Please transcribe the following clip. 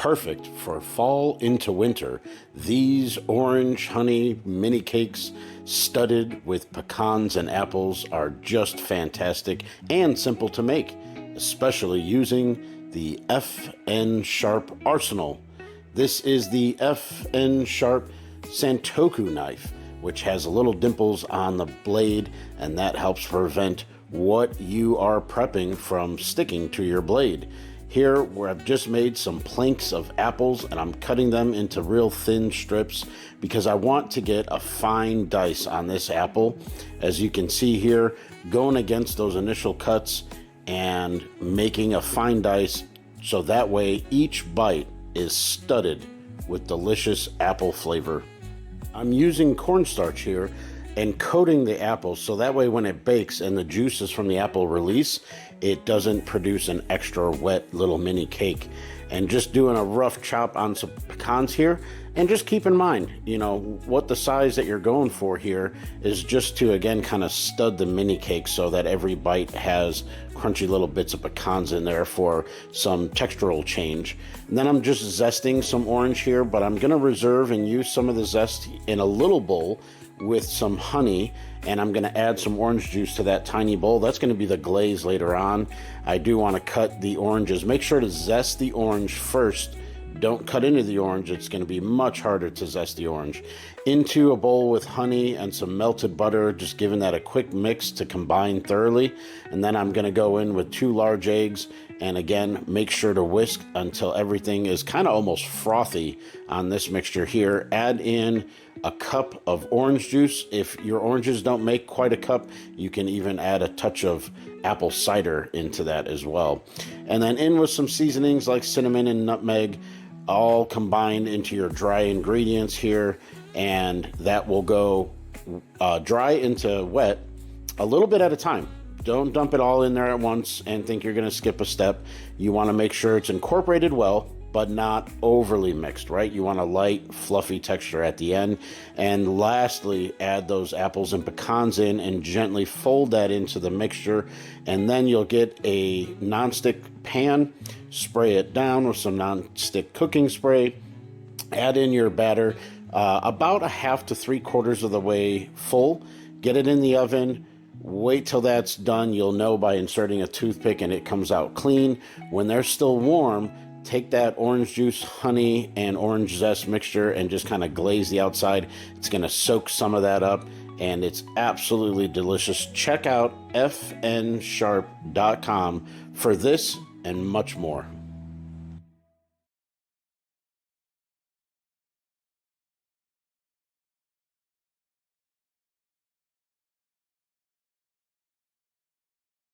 Perfect for fall into winter. These orange honey mini cakes studded with pecans and apples are just fantastic and simple to make, especially using the FN Sharp arsenal. This is the FN Sharp Santoku knife, which has little dimples on the blade, and that helps prevent what you are prepping from sticking to your blade. Here, where I've just made some planks of apples and I'm cutting them into real thin strips because I want to get a fine dice on this apple. As you can see here, going against those initial cuts and making a fine dice so that way each bite is studded with delicious apple flavor. I'm using cornstarch here and coating the apple so that way when it bakes and the juices from the apple release, it doesn't produce an extra wet little mini cake. And just doing a rough chop on some pecans here, and just keep in mind, what the size that you're going for here is just to, again, kind of stud the mini cake so that every bite has crunchy little bits of pecans in there for some textural change. And then I'm just zesting some orange here, but I'm gonna reserve and use some of the zest in a little bowl with some honey, and I'm going to add some orange juice to that tiny bowl. That's going to be the glaze later on. I do want to cut the oranges. Make sure to zest the orange first. Don't cut into the orange. It's going to be much harder to zest the orange. Into a bowl with honey and some melted butter, just giving that a quick mix to combine thoroughly. And then I'm going to go in with 2 large eggs, and again, make sure to whisk until everything is kind of almost frothy on this mixture here. Add in a cup of orange juice. If your oranges don't make quite a cup, you can even add a touch of apple cider into that as well. And then in with some seasonings like cinnamon and nutmeg, all combined into your dry ingredients here, and that will go dry into wet a little bit at a time. Don't dump it all in there at once and think you're going to skip a step. You want to make sure it's incorporated well, but not overly mixed, right? You want a light, fluffy texture at the end. And lastly, add those apples and pecans in and gently fold that into the mixture. And then you'll get a nonstick pan, spray it down with some nonstick cooking spray, add in your batter about a half to 3/4 of the way full, get it in the oven. Wait till that's done. You'll know by inserting a toothpick and it comes out clean. When they're still warm, take that orange juice, honey, and orange zest mixture and just kind of glaze the outside. It's going to soak some of that up, and it's absolutely delicious. Check out fnsharp.com for this and much more.